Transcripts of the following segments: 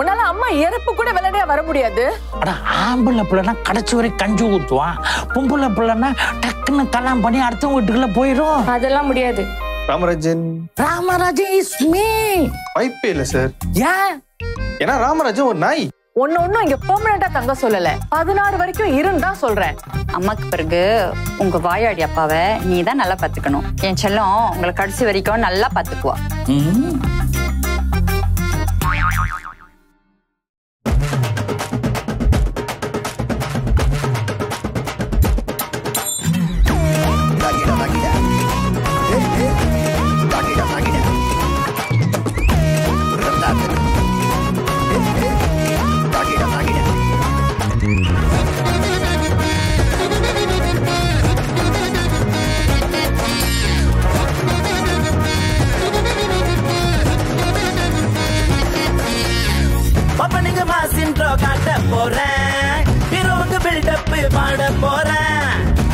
உன்னால அம்மா இறப்பு கூட விளையாடியா வர முடியாது. ஆம்பளை பிள்ளைனா கடைசி வரை கஞ்சி ஊத்துவான், பொம்பளை பிள்ளைனா டக்குன்னு கல்யாணம் பண்ணி அடுத்த வீட்டுக்குள்ள போயிடும். அதெல்லாம் முடியாது. Ramarajan is me. வாய்ப்பே இல்ல சார். ஏன்? ஏன்னா ராமராஜன் ஒரு நாய். ஒன்னும் இங்க பெர்மனண்டா தங்க சொல்லல, 16 வரைக்கும் இருந்தா சொல்றேன். அம்மாக்கு பிறகு உங்க வாயாடி அப்பாவை நீ தான் நல்லா பாத்துக்கணும். என் செல்லம் உங்களை கடைசி வரைக்கும் நல்லா பாத்துக்குவா.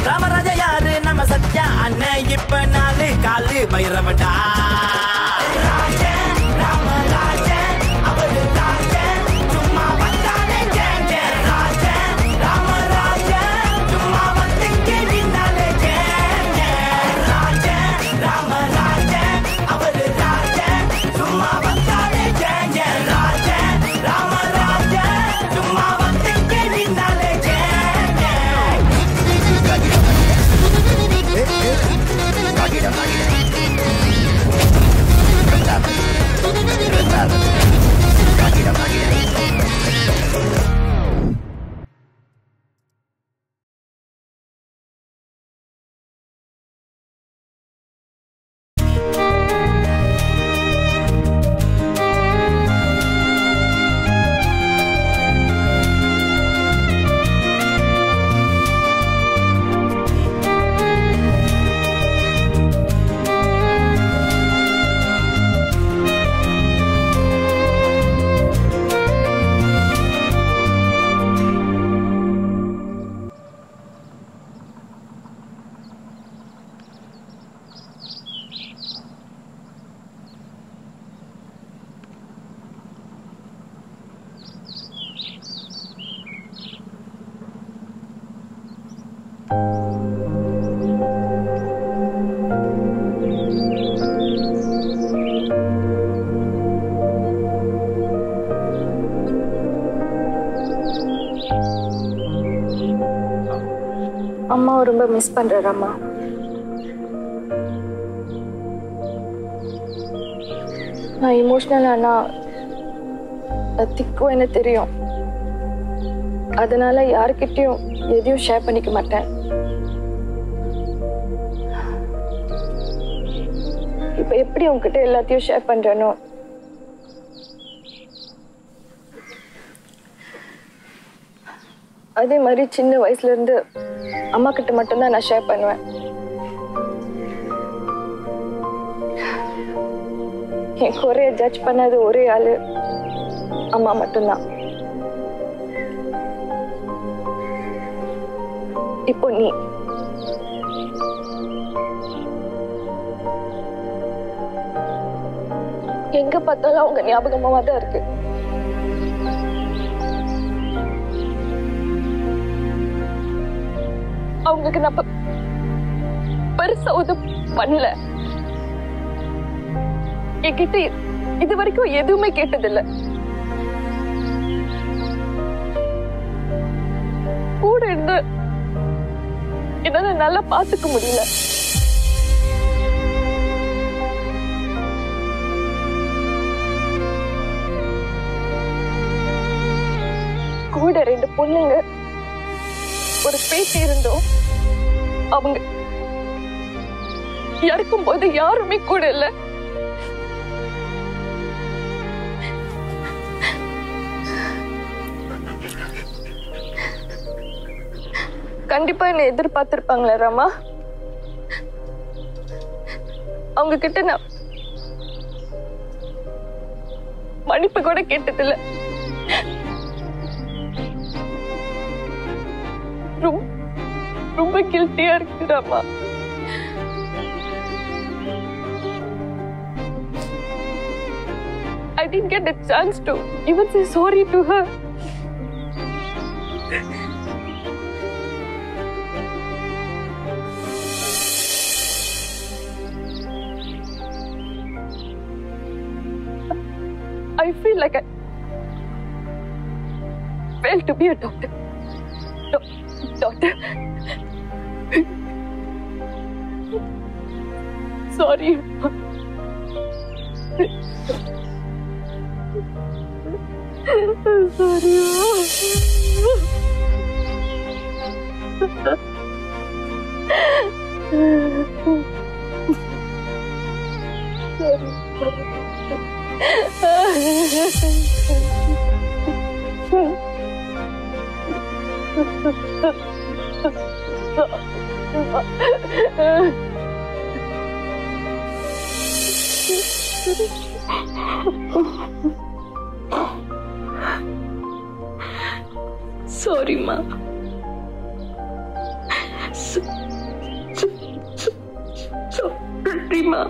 ராமராஜா யாரு நம்ம சத்யா அண்ணன் இப்ப நாலு காலு பைரவடா. அம்மா ரொம்ப மிஸ் பண்றேன் அம்மா. நான் இமோஷனல் ஆனா திக்கும் என்ன தெரியும். அதனால யாருக்கிட்டையும் எதையும் ஷேர் பண்ணிக்க மாட்டேன். இப்ப எப்படி உங்ககிட்ட எல்லாத்தையும் ஷேர் பண்றேனோ அதே மாதிரி சின்ன வயசுல இருந்து அம்மா கிட்ட மட்டும்தான் நான் ஷேர் பண்ணுவேன். என் குறைய ஜட்ஜ் பண்ணாத ஒரே ஆளு அம்மா மட்டும்தான். இப்போ நீ எங்க பார்த்தாலும் அவங்க ஞாபகமா தான் இருக்கு. அவங்களுக்கு நான் பெருசா உதவி பண்ணல. என்கிட்ட இது வரைக்கும் எதுவுமே கேட்டதில்லை. கூட இருந்து என்னால நல்லா பாத்துக்க முடியல. கூட 2 பொண்ணுங்க ஒரு பேசி இருந்தோம். அவங்க இறக்கும் போது யாருமே கூட இல்ல. கண்டிப்பா என்ன எதிர்பார்த்திருப்பாங்களா ராமா? அவங்க கிட்ட நான் மன்னிப்பு கூட கேட்டதில்ல. ரொம்ப கில்ட்டியா இருக்கு Rama. I didn't get the chance to even say sorry to her. I feel like I failed to be a doctor. Doctor. Sorry. Sorry. Sorry, Ma. Sorry, Ma.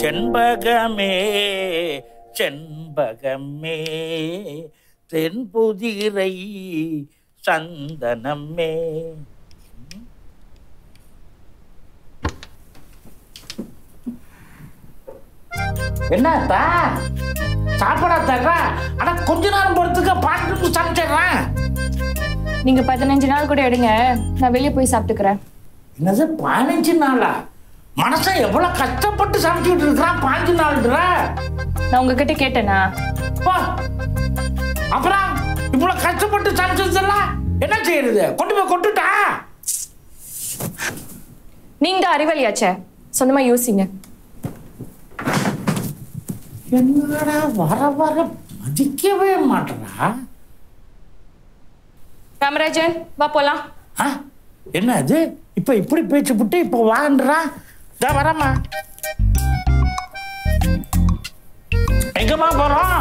செண்பகமே செண்பகமே தென்புதிரை சந்தனமே. என்னத்தா சாப்பாடா தர்றா? ஆனா கொஞ்ச நேரம் பொறுத்துக்க பாட்டு சமைச்சிடுறேன். நீங்க 15 நாள் கூட எடுங்க, நான் வெளியே போய் சாப்பிட்டுக்கிறேன். என்னது 15 நாளா? மனசன் எவ்வளவு கஷ்டப்பட்டு சமைச்சுட்டு இருக்கிறான் 15 நாள்ன்ற. நான் உங்ககிட்ட கேட்டேனா? அப்புறம் இவ்வளவு கஷ்டப்பட்டு சமைச்சதெல்லாம் என்ன செய்யறது? கொண்டு போய் கொட்டுட்டா? நீங்க தான் அறிவாளியாச்சே, சொந்தமா யோசிங்க. என்னடா வர வர மதிக்கவே மாட்டா. ராமராஜன் வா போலாம். என்ன அது இப்ப இப்படி பேச்சு புட்டு இப்ப வான்றா? வரமா எங்கம்மா போறோம்?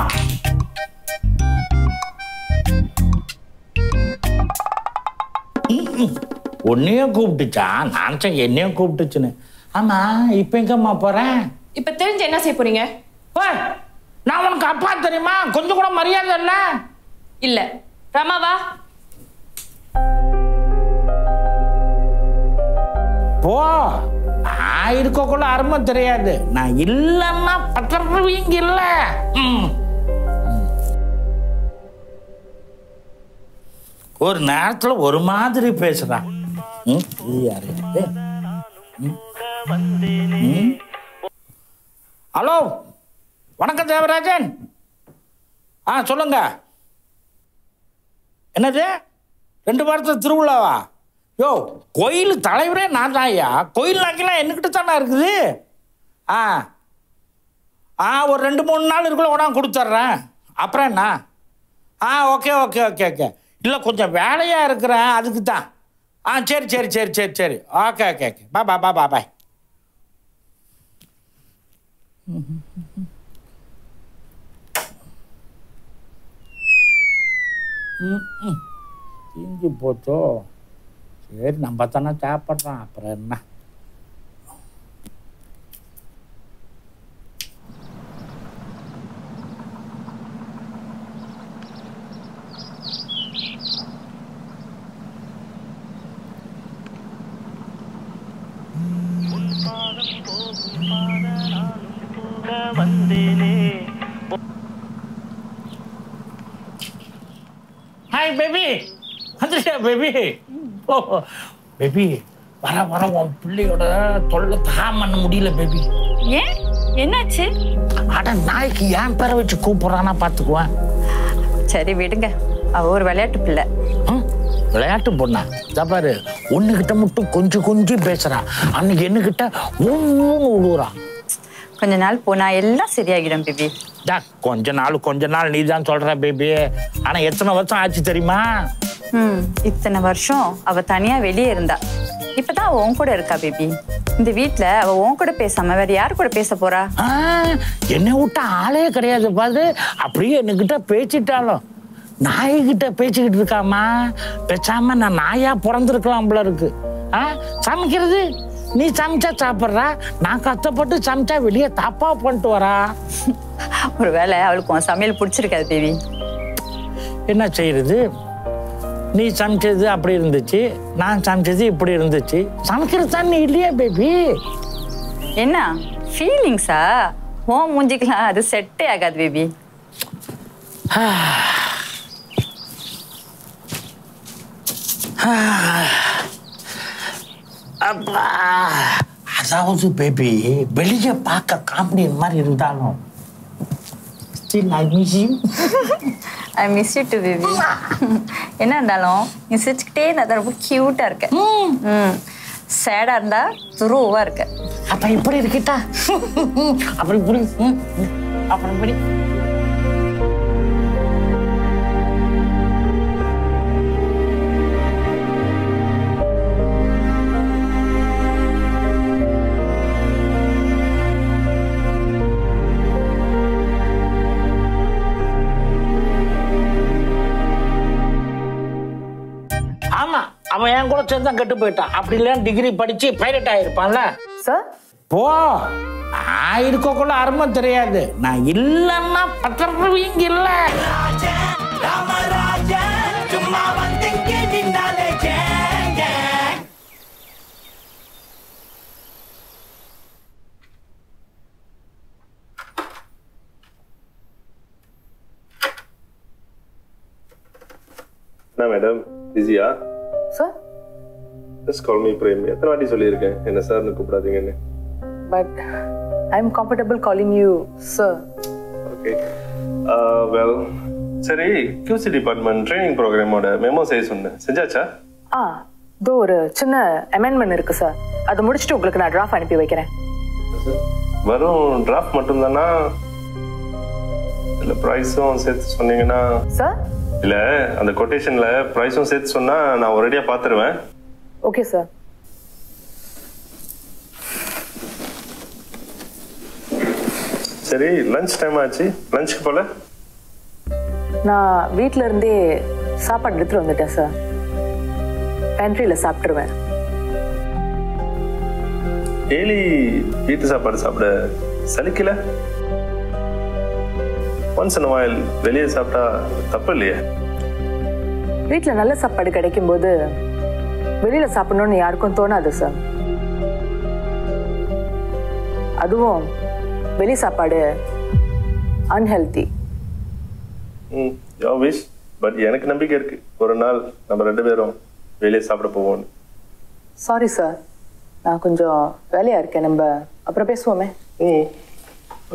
உன்னையும் கூப்பிட்டுச்சா? நான் என்னையும் கூப்பிட்டுச்சுன்னு. ஆமா இப்ப எங்கம்மா போறேன்? இப்ப தெரிஞ்சு என்ன செய்ய போறீங்க? நான் உனக்கு அப்பா தெரியுமா? கொஞ்சம் கூட மரியாதை இல்ல. இல்ல ராமாவா போ. நான் இருக்கக்குள்ள அருமை தெரியாது. நான் இல்லன்னா பத்தருவீங்க இல்ல. ஒரு நேரத்துல ஒரு மாதிரி பேசுறான். ஹலோ வணக்கம் தேவராஜன். சொல்லுங்க. என்னது 2 வாரத்துல திருவிழாவா? யோ கோயில் தலைவரே நான் தான் ஐயா. கோயில் நாக்கெல்லாம் என்னக்கிட்ட தானே இருக்குது. ஒரு 2-3 நாள் இருக்குள்ள உடனே கொடுத்துட்றேன். அப்புறம் என்ன? Okay okay okay okay. இல்லை கொஞ்சம் வேலையாக இருக்கிறேன் அதுக்கு தான். சரி சரி சரி சரி சரி ஓகே ஓகே ஓகே பா பா பா பா பாய். தீஞ்சு போச்சோ. சரி நம்ம தானே சாப்பிட்றோம், அப்புறம் என்ன. Hi baby. வந்துருச்சா பேபி? ஓ பேபி வர வர உன் பிள்ளையோட தொல்லை தாம் பண்ண முடியல பேபி. ஏன் என்னாச்சு? அட நாய்க்கு என் பேரை வச்சு கூப்பிடுறானா பார்த்துக்குவேன். சரி விடுங்க, அவ ஒரு விளையாட்டு பிள்ளை. விளையாட்டு பொண்ணா? பாரு ஒண்ணுகிட்ட மட்டும் கொஞ்சம் கொஞ்சம் பேசுறான். அன்னைக்கு என்னகிட்ட ஒவ்வொன்னு விடுறான். கொஞ்ச நாள் போனா எல்லாம் சரியாகிடும் பேபி. கொஞ்ச நாள் நீ தான் சொல்ற பேபி. ஆனா எத்தனை வருஷம் ஆச்சு தெரியுமா? இத்தனை வருஷம் அவ தனியா வெளியே இருந்தா. இப்பதான் அவ உன் கூட இருக்கா பேபி. இந்த வீட்டுல அவ உன் கூட பேசாம வேற யாரு கூட பேச போறா? என்னை விட்ட ஆளே கிடையாது பாது. அப்படியே என்கிட்ட பேசிட்டாலும் நாய்கிட்ட பேசிக்கிட்டு இருக்காமா. பேசாம நான் நாயா பிறந்திருக்கலாம் போல இருக்கு. சமைக்கிறது நீ சமைச்சா சாப்பிட்றா, நான் கஷ்டப்பட்டு சமைச்சா வெளியே தப்பா பண்ணிட்டு வரா. ஒருவேளை அவளுக்கு உன் சமையல் பிடிச்சிருக்காது பேபி. என்ன செய்யறது? நீ சமைச்சது அப்படி இருந்துச்சு, நான் சமைச்சது இப்படி இருந்துச்சு. சமைக்கிறது தண்ணி இல்லையா பேபி? என்ன ஃபீலிங்ஸா? உன் மூஞ்சிக்கலாம் அது செட்டே ஆகாது பேபி. அப்பா, அதாவது பேபி வெளியே பார்க்க காமெடியன் மாதிரி இருந்தாலும் I miss you to baby. என்ன இருந்தாலும் நீ சிரிச்சுக்கிட்டே இருந்தா ரொம்ப கியூட்டா இருக்க. சேடா இருந்தா துருவா இருக்க. அப்ப இப்படி இருக்கிட்டா அப்படி இப்படி அப்புறம் இப்படி. ஆமா, அவன் என் கூட சேர்ந்து தான் கெட்டு போயிட்டான். அப்படி இல்லையா டிகிரி படிச்சு பைலட் ஆயிருப்பான்ல. சார் போ, நான் இருக்கக்குள்ள அருமை தெரியாது. நான் இல்லைன்னா பத்திரவீங்க இல்ல. சும்மா வந்தீங்க நின்னாலே என்ன மேடம் பிஸியா? Sir just call me Prem. எத்தனை வாட்டி சொல்லியிருக்கேன் என்ன சார்னு கூப்பிடாதீங்கன்னு. But I am comfortable calling you sir. Okay well, சரி QC டிபார்ட்மெண்ட் ட்ரைனிங் ப்ரோக்ராமோட மெமோ செய்ய சொன்னேன், செஞ்சாச்சா? இதோ ஒரு சின்ன அமெண்ட்மெண்ட் இருக்கு சார். அதை முடிச்சுட்டு உங்களுக்கு நான் டிராஃப்ட் அனுப்பி வைக்கிறேன். வெறும் டிராஃப்ட் மட்டும்தானா இல்லை ப்ரைஸும் சேர்த்து சொன்னீங்கன்னா? சார் இல்லை, அந்த கொட்டேஷன்ல ப்ரைஸும் சேர்த்து சொன்னா நான் ஒரேடியா பார்த்துருவேன். Okay sir. சரி, லஞ்ச் டைம் ஆச்சு, லஞ்சுக்கு போல? நான் வீட்டில இருந்தே சாப்பாடு எடுத்துட்டு வந்துட்டேன் சார். பேண்ட்ரியில் சாப்பிட்டுருவேன். டெய்லி வீட்டு சாப்பாடு சாப்பிட சலிக்கல? ஒன்ஸ் இன் வாயில் வெளியே சாப்பிட்டா தப்பு இல்லையே? வீட்டில் நல்ல சாப்பாடு கிடைக்கும் போது வெளியில சாப்பிடணும்னு யாருக்கும் தோணாது சார். அதுவும் வெளி சாப்பாடு அன்ஹெல்தி. Your wish. பட் எனக்கு நம்பிக்கை இருக்கு, ஒரு நாள் நம்ம 2 பேரும் வெளியே சாப்பிட போவோம். சாரி சார், நான் கொஞ்சம் வேலையா இருக்கேன். நம்ம அப்புறம் பேசுவோமே.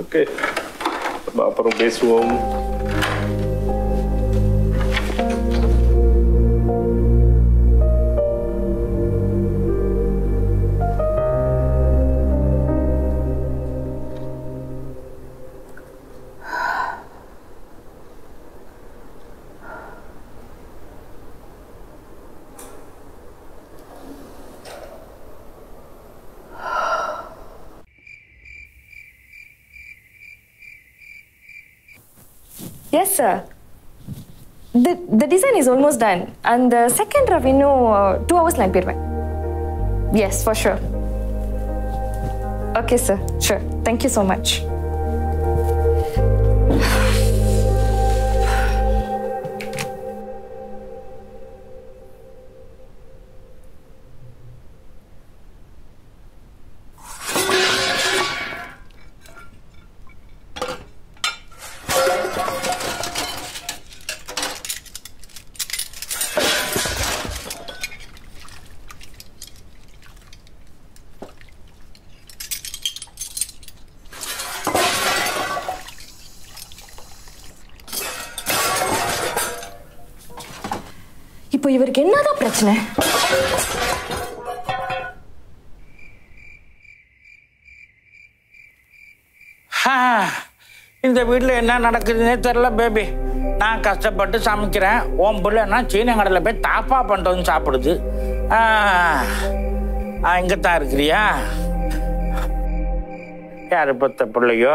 ஓகே, அப்புறம் பேசுவோம். Yes, sir. The design is almost done. And the second draft, 2 hours line period. Yes, for sure. Okay, sir. Sure. Thank you so much. இப்போ இவருக்கு என்னதான் பிரச்சனை? இந்த வீட்டில் என்ன நடக்குதுன்னே தெரில பேபி. நான் கஷ்டப்பட்டு சமைக்கிறேன், உன் பிள்ளைன்னா சீன கடையில் போய் தாப்பா பண்ணிட்டு வந்து சாப்பிடுது. இங்கத்தான் இருக்கிறியா? யாரு பத்த பிள்ளையோ?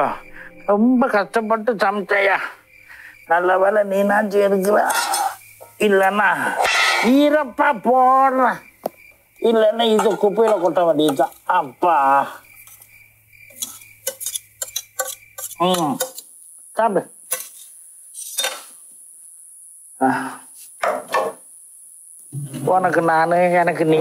ரொம்ப கஷ்டப்பட்டு சமைச்சையா. நல்ல வேலை நீனாச்சும் இருக்கிற, இல்லைன்னா ஈரப்பா போடுறேன், இல்லைன்னா இது குப்பையில கொட்ட வேண்டியதுதான். அப்பா சாப்பிடு. உனக்கு நானு, எனக்கு நீ.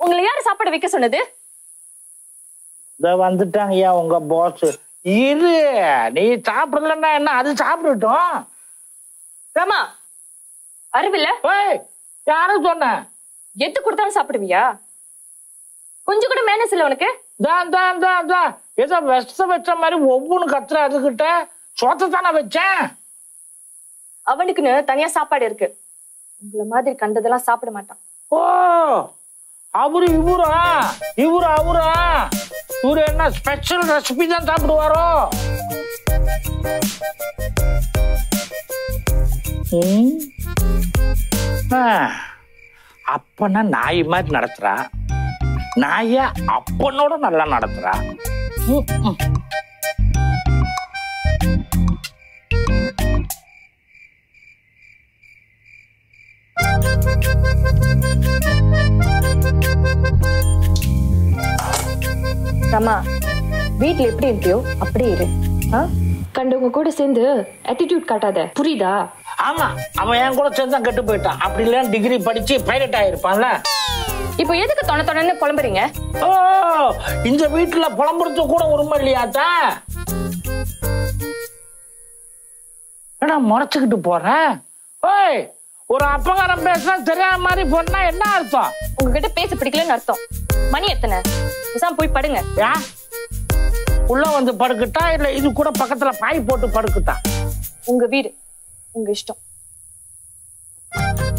உங்களை யாரு சாப்பாடு வைக்க சொன்னது? இத வந்துட்டாங்கய்யா உங்க பாஸ். இரு, நீ சாப்பிடலன்னா என்ன, அது சாப்பிடட்டும். ராமா, அறிவில்ல? யாரும் சொன்ன? எது கொடுத்தாலும் சாப்பிடுவியா? கொஞ்சம் கூட மேனஸ் இல்ல உனக்கு? ஏதோ விஷம் வச்ச மாதிரி ஒவ்வொன்னு கத்துற. அதுகிட்ட சோத்தை தானே வச்சேன். அவனுக்குன்னு தனியா சாப்பாடு இருக்கு. உங்களை மாதிரி கண்டதெல்லாம் சாப்பிட மாட்டான். ஓ, அவரு இவரா? இவரு அவரா? இவரு என்ன ஸ்பெஷல் ரெசிபி தான் சாப்பிடுவாரோ? அப்பனா நாய் மாதிரி நடத்துறா, நாய அப்பனோட நல்லா நடத்துறா. ராமா, வீட்டுல எப்படி இருக்கியோ அப்படியே இரு. கண்டவங்க கூட சேர்ந்து ஆட்டிடியூட் காட்டாத, புரியுதா? ஆமா, அவன் என் கூட சேர்ந்து தான் கெட்டு போயிட்டான். அப்படி இல்ல டிகிரி படிச்சு பைலட் ஆயிருப்பான்ல. இப்போ எதுக்கு தொண புலம்புறீங்க? ஓ, இந்த வீட்டுல புலம்புறது கூட உரிமை இல்லையாத்தா? ஏன்னா முறைச்சுக்கிட்டு போறேன். ஓய், ஒரு அப்பகாரம் பேசினா தெரியாத மாதிரி போனா என்ன அர்த்தம்? உங்ககிட்ட பேச பிடிக்கலன்னு அர்த்தம். மணி எத்தனை? போய் படுங்க. ஏன் உள்ள வந்து படுக்கட்டா, இல்ல இது கூட பக்கத்துல பாய் போட்டு படுக்கட்டா? உங்க வீடு, உங்க இஷ்டம்.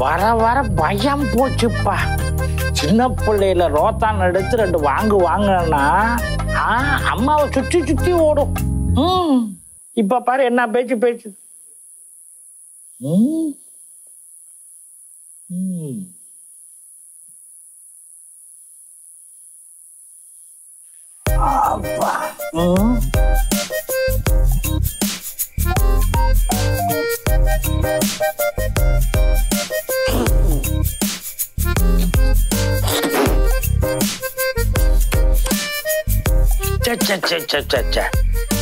வர வர பயம் போச்சுப்பா. சின்ன பிள்ளையில ரோத்தான் எடுத்து 2 வாங்குனா அம்மாவை சுத்தி சுத்தி ஓடும். இப்ப பாரு என்ன பேச்சு பேச்சு. அப்பா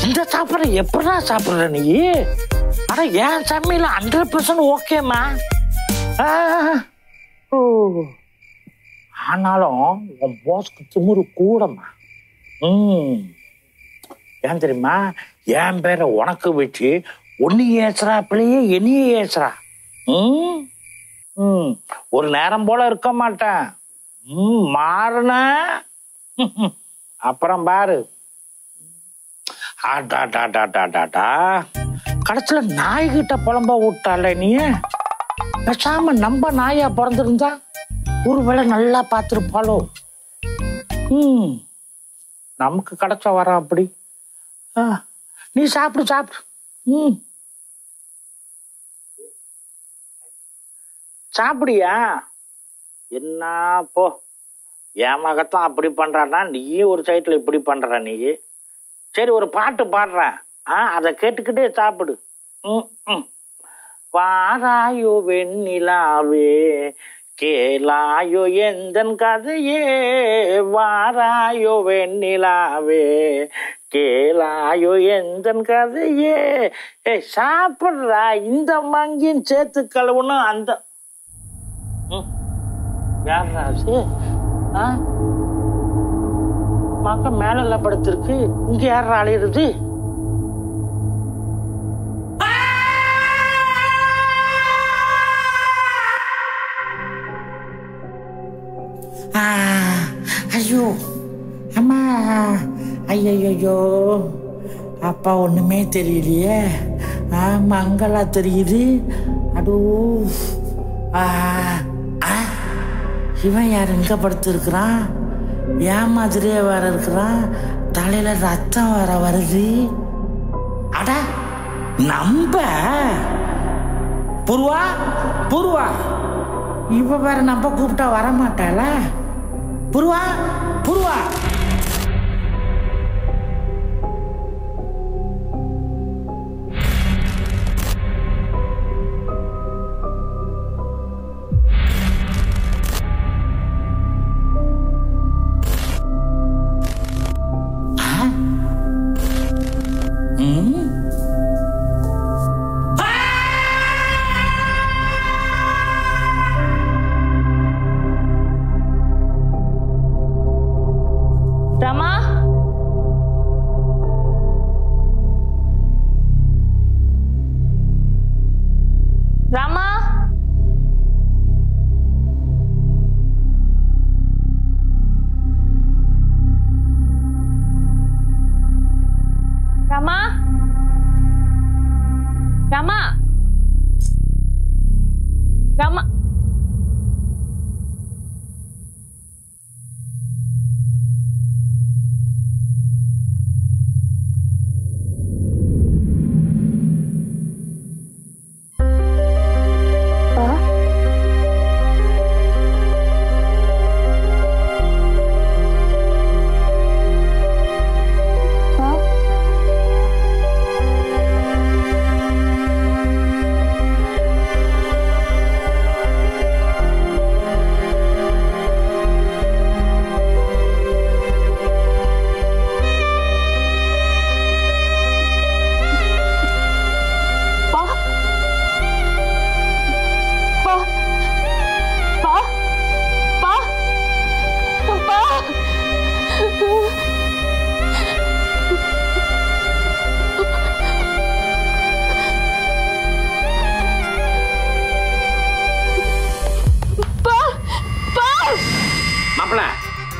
இந்த சாப்பிட எப்படா சாப்பிடுற நீ? ஆனா என் சமையல 100% ஓகேமா. ஆனாலும் உன் பாஸ்க்கு திமுரு கூடமா. ஏன் தெரியுமா? என் பேரை உனக்கு வச்சு ஒன்னு ஏசுறா, பிள்ளையே என்னையே ஏசுறா. ஒரு நேரம் போல இருக்க மாட்டேன். மாறுன அப்புறம் பாரு. கடைசியில நாய்கிட்ட புலம்ப விட்டால நீ. பேசாம நம்ம நாயா பிறந்திருந்தா ஒருவேளை நல்லா பார்த்திருப்பாளோ. நமக்கு கிடைச்ச வர அப்படி. நீ சாப்பிடு சாப்பிடு. சாப்பிடியா? என்ன போ, என் மகத்தான் அப்படி பண்றான்னா நீயும் ஒரு சைட்ல இப்படி பண்ற. நீ சரி ஒரு பாட்டு பாடுறேன், அதை கேட்டுக்கிட்டே சாப்பிடு. வாராயோ வெண்ணிலாவே கேளாயோ எந்தன் கதையே, வாராயோ வெண்ணிலாவே கேளாயோ எந்தன் கதையே. சாப்பிடுறா, இந்த மங்கியும் சேர்த்து கழுவுணும். அந்த யாராச்சு மக மேல படுத்திருக்கு, இங்க யார அலையிறது? ஐயோ அம்மா, ஐயோ அப்பா ஒண்ணுமே தெரியலையே. மங்களா தெரியுது. அடோ, இவன் யார் இங்க படுத்து இருக்கிறான்? ஏன் மாதிரியே வேற இருக்கிறான், தலையில ரத்தம் வேற வருது. அட நம்ப புருவா புருவா, இப்ப வேற நம்ம கூப்பிட்டா வரமாட்டாள. புருவா புருவா. Rama? Rama? Rama? Rama? Rama?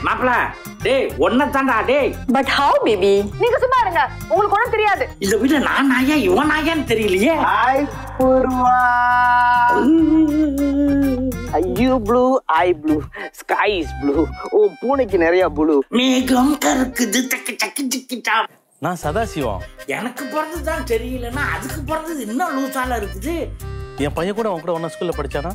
மாப்பிள டேய் ஒன்னதான்டா டேய். But how baby? நீங்க சும்மா இருங்க, உங்களுக்கு ஒண்ணும் தெரியாது. இந்த வீட்டுல நான் நாயா இவன் நாயான்னு தெரியலையே. I Poorva, I you blue, I blue, sky is blue. ஓ பூனைக்கு நிறைய ப்ளூ. மேகம் கருக்குது தக்கு சக்கு சிக்கிட்டா. நான் சதாசிவம். எனக்கு பிறந்ததுதான் தெரியலன்னா அதுக்கு பிறந்தது இன்னும் லூசால இருக்குது. என் பையன் கூட உன் கூட ஒன்னா ஸ்கூல்ல படிச்சானா?